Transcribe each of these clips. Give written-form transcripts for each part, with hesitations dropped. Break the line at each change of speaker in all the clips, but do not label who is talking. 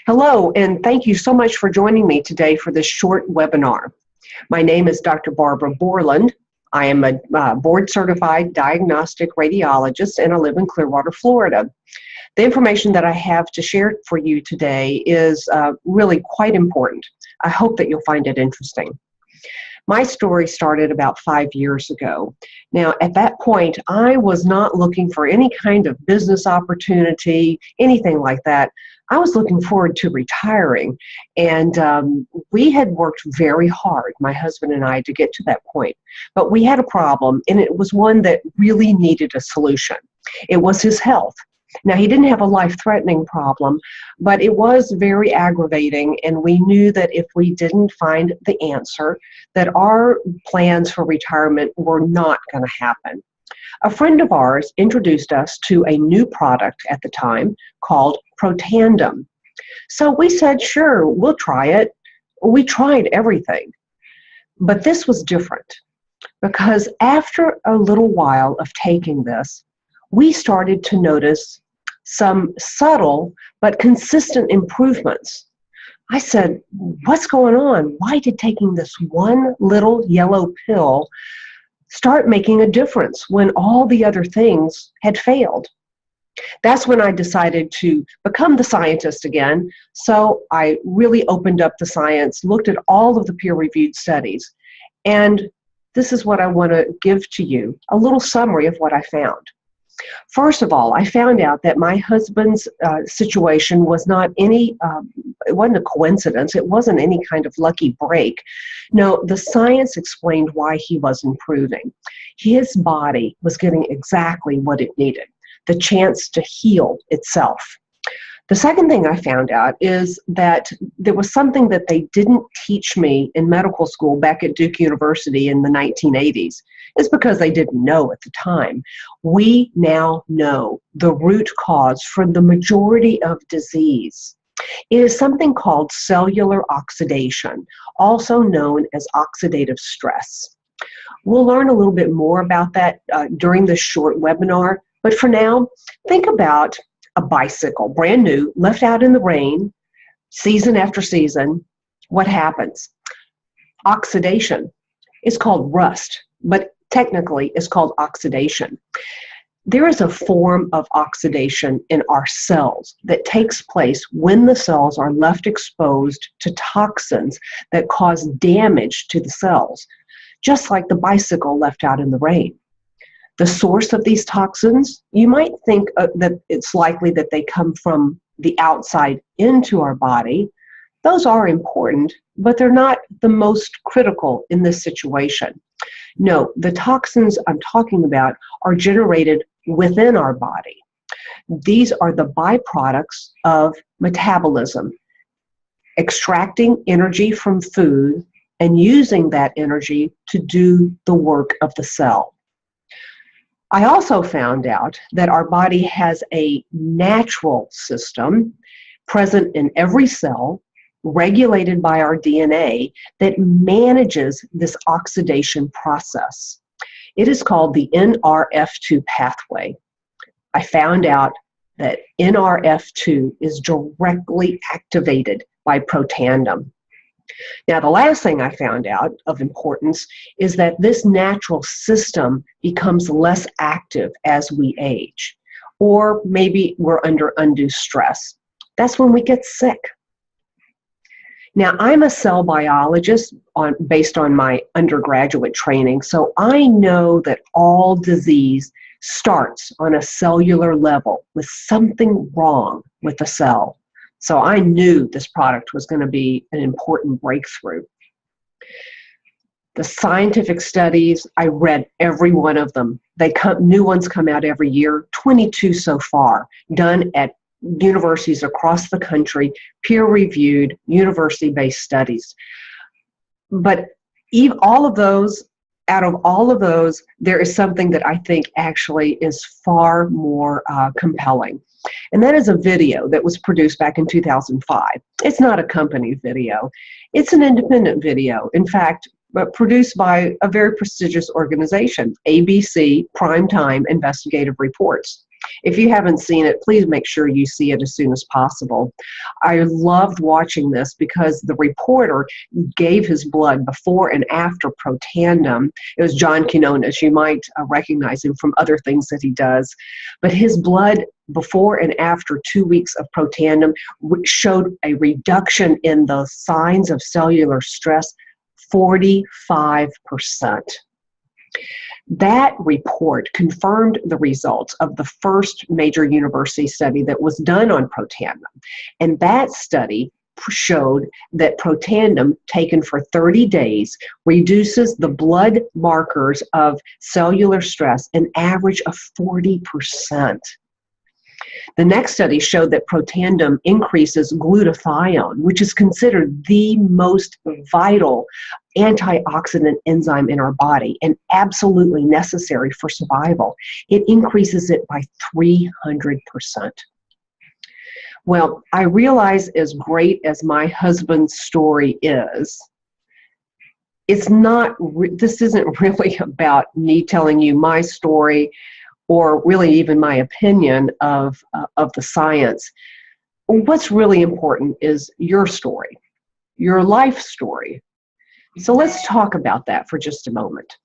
Hello, and thank you so much for joining me today for this short webinar. My name is Dr. Barbara Borland. I am a board-certified diagnostic radiologist, and I live in Clearwater, Florida. The information that I have to share for you today is really quite important. I hope that you'll find it interesting. My story started about 5 years ago. Now, at that point, I was not looking for any kind of business opportunity, anything like that. I was looking forward to retiring, and we had worked very hard, my husband and I, to get to that point. But we had a problem, and it was one that really needed a solution. It was his health. Now, he didn't have a life-threatening problem, but it was very aggravating, and we knew that if we didn't find the answer, that our plans for retirement were not going to happen. A friend of ours introduced us to a new product at the time called Protandim. So we said, sure, we'll try it. We tried everything, but this was different because after a little while of taking this, we started to notice some subtle but consistent improvements. I said, what's going on? Why did taking this one little yellow pill start making a difference when all the other things had failed? That's when I decided to become the scientist again. So I really opened up the science, looked at all of the peer-reviewed studies, and this is what I want to give to you, a little summary of what I found. First of all, I found out that my husband's situation was not any, it wasn't a coincidence. It wasn't any kind of lucky break. No, the science explained why he was improving. His body was getting exactly what it needed, the chance to heal itself. The second thing I found out is that there was something that they didn't teach me in medical school back at Duke University in the 1980s. It's because they didn't know at the time. We now know the root cause for the majority of disease. It is something called cellular oxidation, also known as oxidative stress. We'll learn a little bit more about that during this short webinar, but for now, think about a bicycle, brand new, left out in the rain, season after season. What happens? Oxidation. It's called rust, but technically it's called oxidation. There is a form of oxidation in our cells that takes place when the cells are left exposed to toxins that cause damage to the cells, just like the bicycle left out in the rain. The source of these toxins, you might think that it's likely that they come from the outside into our body. Those are important, but they're not the most critical in this situation. No, the toxins I'm talking about are generated within our body. These are the byproducts of metabolism, extracting energy from food and using that energy to do the work of the cell. I also found out that our body has a natural system present in every cell, regulated by our DNA, that manages this oxidation process. It is called the NRF2 pathway. I found out that NRF2 is directly activated by Protandim. Now, the last thing I found out of importance is that this natural system becomes less active as we age, or maybe we're under undue stress. That's when we get sick. Now, I'm a cell biologist based on my undergraduate training, so I know that all disease starts on a cellular level with something wrong with the cell. So I knew this product was going to be an important breakthrough. The scientific studies, I read every one of them. New ones come out every year, 22 so far, done at universities across the country, peer-reviewed, university-based studies. But out of all of those, there is something that I think actually is far more compelling. And that is a video that was produced back in 2005. It's not a company video. It's an independent video. In fact, produced by a very prestigious organization, ABC Primetime Investigative Reports. If you haven't seen it, please make sure you see it as soon as possible. I loved watching this because the reporter gave his blood before and after Protandim. It was John Quinones. You might recognize him from other things that he does. But his blood before and after 2 weeks of Protandim showed a reduction in the signs of cellular stress, 45%. That report confirmed the results of the first major university study that was done on Protandim. And that study showed that Protandim taken for 30 days reduces the blood markers of cellular stress an average of 40%. The next study showed that Protandim increases glutathione, which is considered the most vital antioxidant enzyme in our body and absolutely necessary for survival. It increases it by 300%. Well, I realize as great as my husband's story is, this isn't really about me telling you my story or really even my opinion of the science. What's really important is your story, your life story. So let's talk about that for just a moment.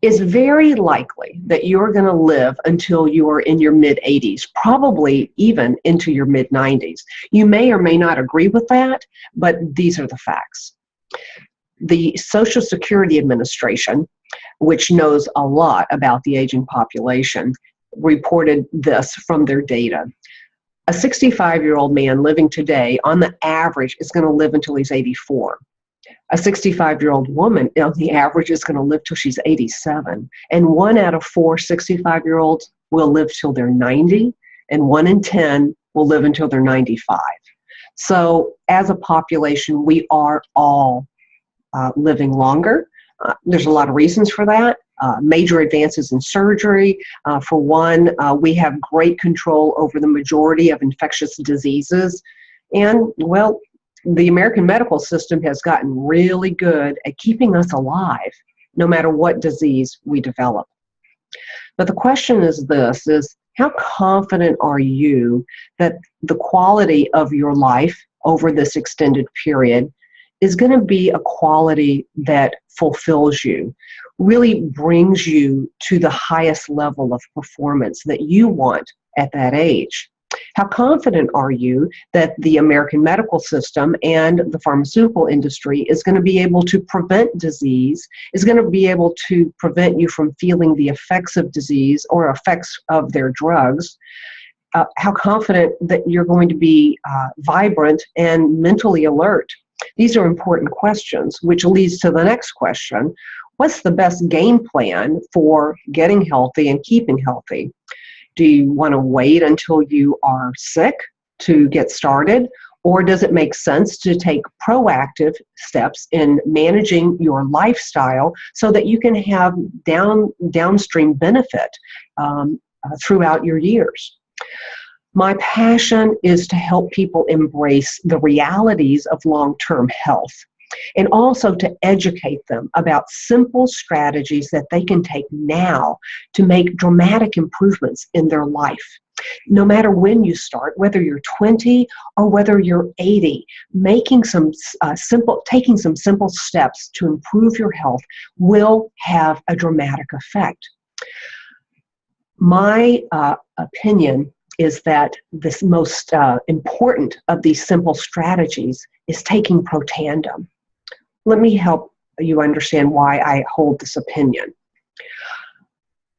It's very likely that you're going to live until you are in your mid-80s, probably even into your mid-90s. You may or may not agree with that, but these are the facts. The Social Security Administration, which knows a lot about the aging population, reported this from their data. A 65-year-old man living today, on the average, is going to live until he's 84. A 65-year-old woman, on the average, is going to live till she's 87. And 1 out of 4 65-year-olds will live till they're 90, and 1 in 10 will live until they're 95. So as a population, we are all living longer. There's a lot of reasons for that. Major advances in surgery. For one, we have great control over the majority of infectious diseases. And, well, the American medical system has gotten really good at keeping us alive, no matter what disease we develop. But the question is this, is how confident are you that the quality of your life over this extended period is going to be a quality that fulfills you, really brings you to the highest level of performance that you want at that age? How confident are you that the American medical system and the pharmaceutical industry is going to be able to prevent disease, is going to be able to prevent you from feeling the effects of disease or effects of their drugs? How confident that you're going to be vibrant and mentally alert? These are important questions, which leads to the next question. What's the best game plan for getting healthy and keeping healthy? Do you want to wait until you are sick to get started? Or does it make sense to take proactive steps in managing your lifestyle so that you can have downstream benefit throughout your years? My passion is to help people embrace the realities of long-term health and also to educate them about simple strategies that they can take now to make dramatic improvements in their life. No matter when you start, whether you're 20 or whether you're 80, taking some simple steps to improve your health will have a dramatic effect. My opinion is that this most important of these simple strategies is taking Protandim. Let me help you understand why I hold this opinion.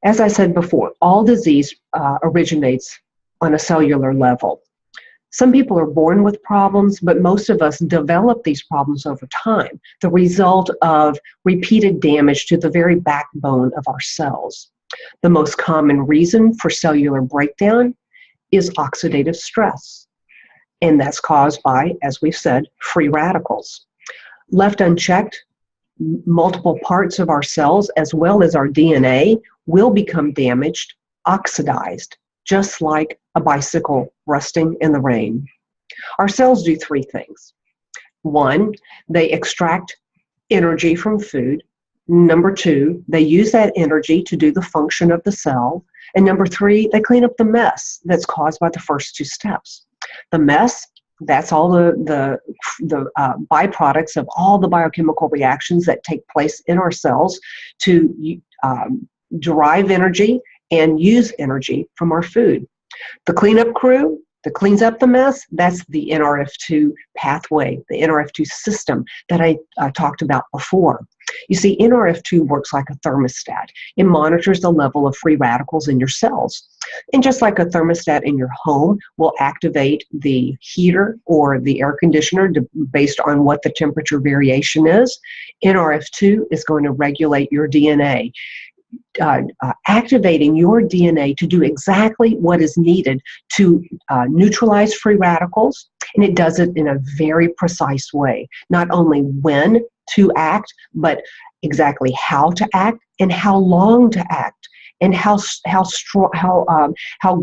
As I said before, all disease originates on a cellular level. Some people are born with problems, but most of us develop these problems over time, the result of repeated damage to the very backbone of our cells. The most common reason for cellular breakdown is oxidative stress, and that's caused by, as we've said, free radicals. Left unchecked, multiple parts of our cells, as well as our DNA, will become damaged, oxidized, just like a bicycle rusting in the rain. Our cells do 3 things. 1, they extract energy from food. Number two, they use that energy to do the function of the cell. And number three, they clean up the mess that's caused by the first two steps. The mess, that's all the byproducts of all the biochemical reactions that take place in our cells to derive energy and use energy from our food. The cleanup crew that cleans up the mess, that's the NRF2 pathway, the NRF2 system that I talked about before. You see, NRF2 works like a thermostat. It monitors the level of free radicals in your cells. And just like a thermostat in your home will activate the heater or the air conditioner based on what the temperature variation is, NRF2 is going to regulate your DNA. Activating your DNA to do exactly what is needed to neutralize free radicals, and it does it in a very precise way. Not only when to act, but exactly how to act and how long to act, and how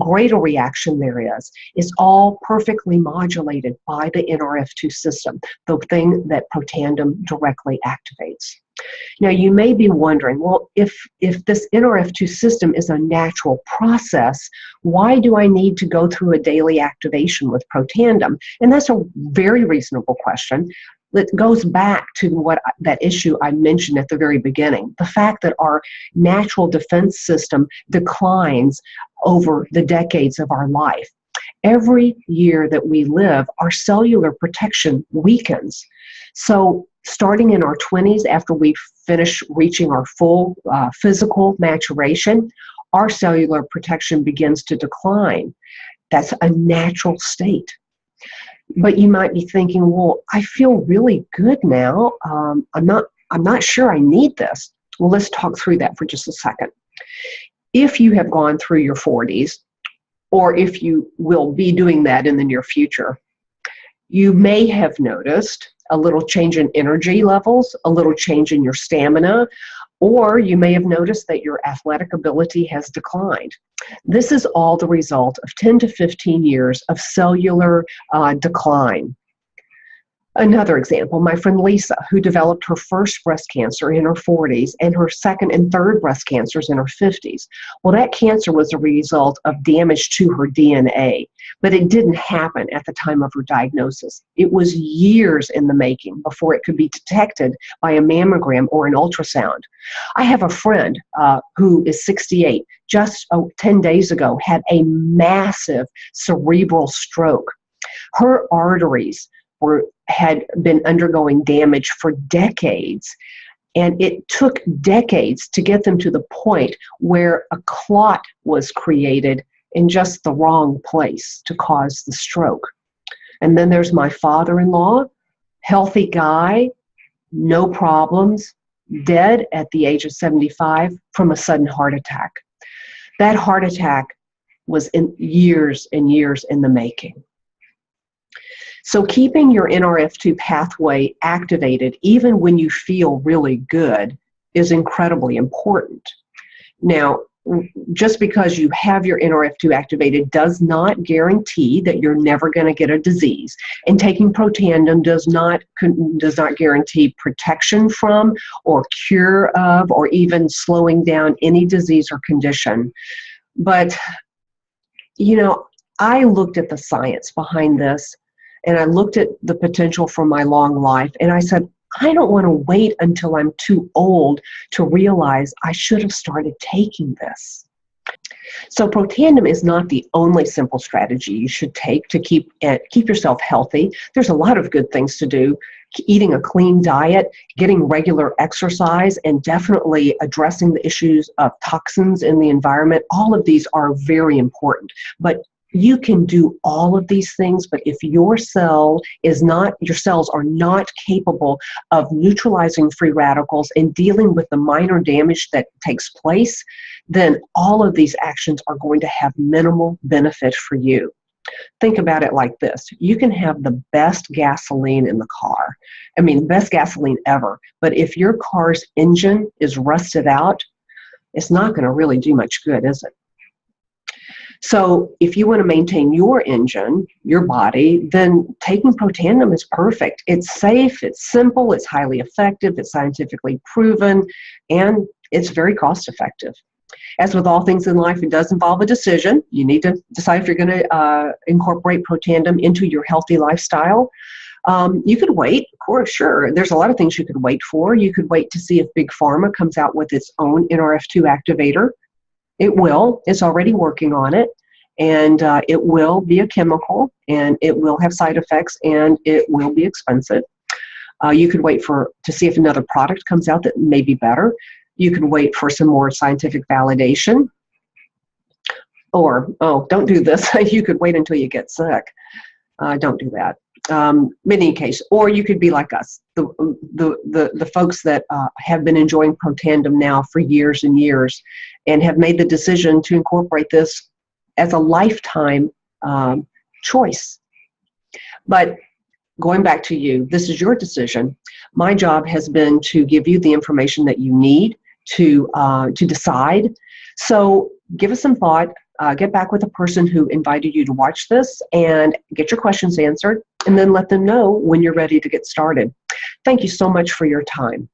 great a reaction there is all perfectly modulated by the NRF2 system, the thing that Protandim directly activates. Now, you may be wondering, well, if this NRF2 system is a natural process, why do I need to go through a daily activation with Protandim? And that's a very reasonable question. It goes back to that issue I mentioned at the very beginning, the fact that our natural defense system declines over the decades of our life. Every year that we live, our cellular protection weakens. So starting in our 20s, after we finish reaching our full physical maturation, our cellular protection begins to decline. That's a natural state. But you might be thinking, well, I feel really good now. I'm not sure I need this. Well, let's talk through that for just a second. If you have gone through your 40s, or if you will be doing that in the near future, you may have noticed a little change in energy levels, a little change in your stamina, or you may have noticed that your athletic ability has declined. This is all the result of 10 to 15 years of cellular decline. Another example, my friend Lisa, who developed her first breast cancer in her 40s and her second and third breast cancers in her 50s. Well, that cancer was a result of damage to her DNA, but it didn't happen at the time of her diagnosis. It was years in the making before it could be detected by a mammogram or an ultrasound. I have a friend who is 68, just 10 days ago, had a massive cerebral stroke. Her arteries had been undergoing damage for decades, and it took decades to get them to the point where a clot was created in just the wrong place to cause the stroke. And then there's my father-in-law, healthy guy, no problems, dead at the age of 75 from a sudden heart attack. That heart attack was years and years in the making. So keeping your NRF2 pathway activated, even when you feel really good, is incredibly important. Now, just because you have your NRF2 activated does not guarantee that you're never going to get a disease. And taking Protandim does not guarantee protection from or cure of or even slowing down any disease or condition. But, you know, I looked at the science behind this, and I looked at the potential for my long life, and I said, I don't want to wait until I'm too old to realize I should have started taking this. So Protandim is not the only simple strategy you should take to keep yourself healthy. There's a lot of good things to do. Eating a clean diet, getting regular exercise, and definitely addressing the issues of toxins in the environment. All of these are very important. But you can do all of these things, but if your cells are not capable of neutralizing free radicals and dealing with the minor damage that takes place, then all of these actions are going to have minimal benefit for you. Think about it like this. You can have the best gasoline in the car. I mean, best gasoline ever. But if your car's engine is rusted out, it's not going to really do much good, is it? So if you want to maintain your engine, your body, then taking Protandim is perfect. It's safe, it's simple, it's highly effective, it's scientifically proven, and it's very cost effective. As with all things in life, it does involve a decision. You need to decide if you're going to incorporate Protandim into your healthy lifestyle. You could wait, of course, sure. There's a lot of things you could wait for. You could wait to see if Big Pharma comes out with its own NRF2 activator. It will. It's already working on it. And it will be a chemical, and it will have side effects, and it will be expensive. You could wait to see if another product comes out that may be better. You can wait for some more scientific validation. Or, oh, don't do this. You could wait until you get sick. Don't do that. In any case, or you could be like us, the folks that have been enjoying Protandim now for years and years and have made the decision to incorporate this as a lifetime choice. But going back to you, this is your decision. My job has been to give you the information that you need to decide. So give us some thought. Get back with the person who invited you to watch this and get your questions answered, and then let them know when you're ready to get started. Thank you so much for your time.